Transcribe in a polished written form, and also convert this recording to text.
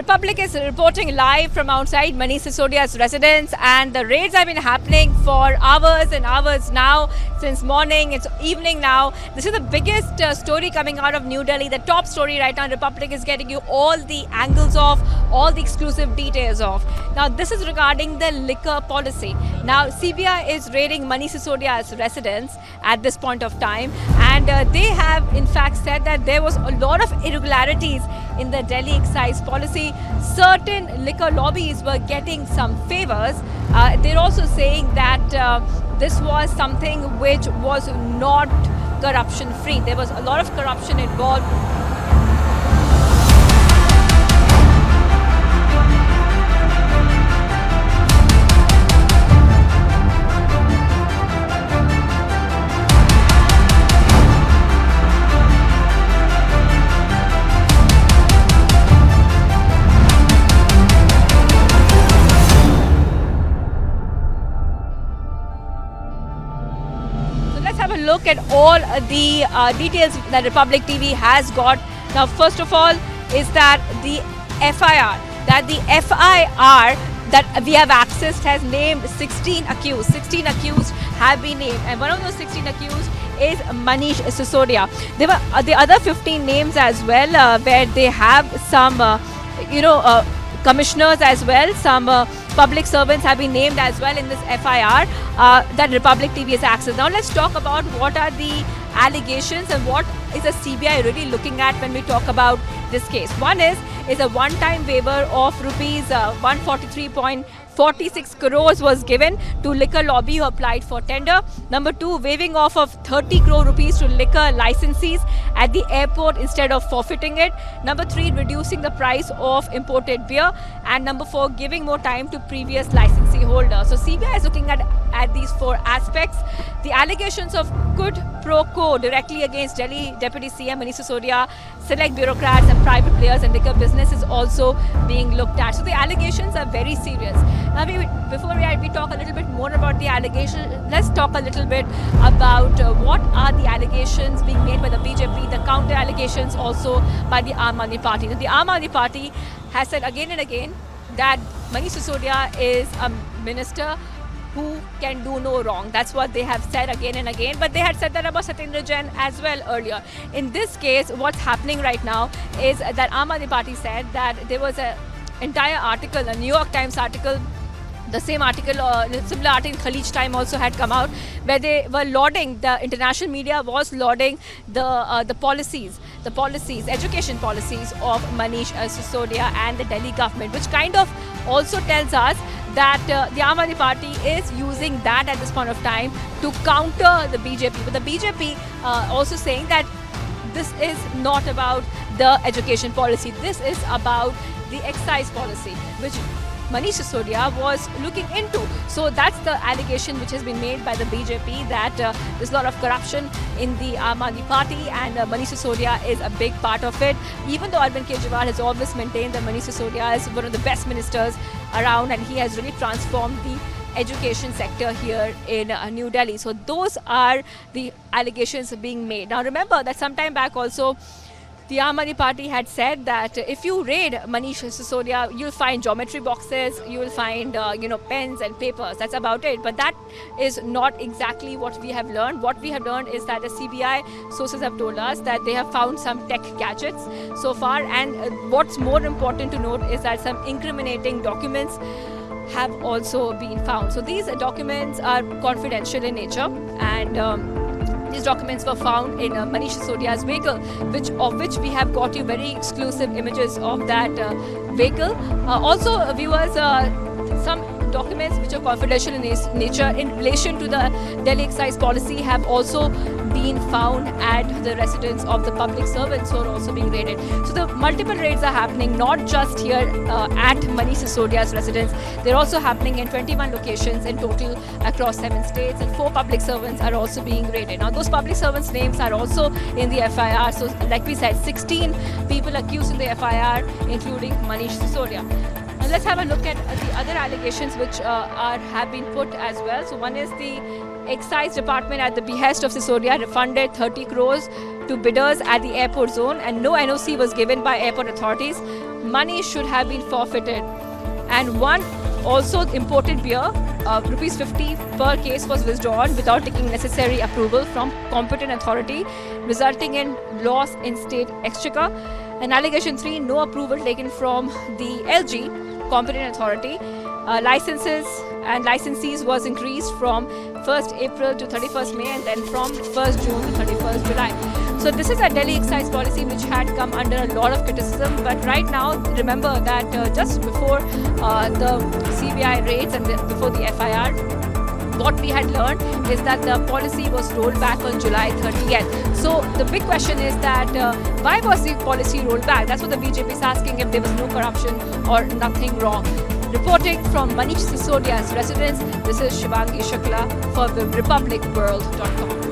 Republic is reporting live from outside Manish Sisodia's residence, and the raids have been happening for hours and hours now, since morning. It's evening now. This is the biggest story coming out of New Delhi. The top story right now. Republic is getting you all the angles of, all the exclusive details of. Now, this is regarding the liquor policy. Now, CBI is raiding Manish Sisodia's residence at this point of time, and they have in fact said that there was a lot of irregularities in the Delhi excise policy. Certain liquor lobbies were getting some favors. They're also saying that this was something which was not corruption free. There was a lot of corruption involved. Let's have a look at all the details that Republic TV has got. Now, first of all, is that the FIR, that we have accessed has named 16 accused. 16 accused have been named, and one of those 16 accused is Manish Sisodia. There were the other 15 names as well, where they have some, commissioners as well, some public servants have been named as well in this FIR that Republic TV has accessed. Now let's talk about what are the allegations and what is the CBI really looking at when we talk about this case. One is a one-time waiver of rupees 143.46 crores was given to liquor lobby who applied for tender. Number two, waiving off of 30 crore rupees to liquor licensees at the airport instead of forfeiting it. Number three, reducing the price of imported beer. And number four, giving more time to previous licensee holders. So CBI is looking at these four aspects. The allegations of quid pro quo directly against Delhi Deputy CM Manish Sisodia, select bureaucrats and private players and liquor business is also being looked at. So the allegations are very serious. Now, before we talk a little bit more about the allegations, let's talk a little bit about what are the allegations being made by the BJP, the counter allegations also by the Aam Aadmi Party. The Aam Aadmi Party has said again and again that Manish Sisodia is a minister who can do no wrong. That's what they have said again and again. But they had said that about Satyendra Jain as well earlier. In this case, what's happening right now is that Aam Aadmi Party said that there was an entire article, a New York Times article, the same article, similar article in Khalij Time also had come out, where they were lauding, the international media was lauding the policies, education policies of Manish Sisodia and the Delhi government, which kind of also tells us that the Aam Aadmi Party is using that at this point of time to counter the BJP. But the BJP also saying that this is not about the education policy, this is about the excise policy, which Manish Sisodia was looking into. So that's the allegation which has been made by the BJP, that there's a lot of corruption in the Aam Aadmi Party, and Manish Sisodia is a big part of it. Even though Arvind Kejriwal has always maintained that Manish Sisodia is one of the best ministers around, and he has really transformed the education sector here in New Delhi. So those are the allegations being made. Now remember that some time back also, the Aam Aadmi Party had said that if you raid Manish Sisodia, you'll find geometry boxes, you will find pens and papers. That's about it. But that is not exactly what we have learned. What we have learned is that the CBI sources have told us that they have found some tech gadgets so far. And what's more important to note is that some incriminating documents have also been found. So these documents are confidential in nature, and these documents were found in Manish Sisodia's vehicle, of which we have got you very exclusive images of that vehicle. Also, viewers, some documents which are confidential in nature in relation to the Delhi excise policy have also been found at the residence of the public servants who are also being raided. So the multiple raids are happening not just here at Manish Sisodia's residence. They're also happening in 21 locations in total across 7 states, and 4 public servants are also being raided. Now those public servants' names are also in the FIR. So like we said, 16 people accused in the FIR, including Manish Sisodia. Now let's have a look at the other allegations which have been put as well. So one is the Excise Department, at the behest of Sisodia, refunded 30 crores to bidders at the airport zone, and no NOC was given by airport authorities. money should have been forfeited. And one also imported beer, rupees 50 per case, was withdrawn without taking necessary approval from competent authority, resulting in loss in state exchequer. And allegation 3, no approval taken from the LG, competent authority. Licenses and licensees was increased from 1st April to 31st May, and then from 1st June to 31st July. So this is a Delhi excise policy which had come under a lot of criticism, but right now remember that just before the CBI raids and before the FIR, what we had learned is that the policy was rolled back on July 30th. So the big question is that why was the policy rolled back? That's what the BJP is asking, if there was no corruption or nothing wrong. Reporting from Manish Sisodia's residence, this is Shivangi Shukla for the republicworld.com.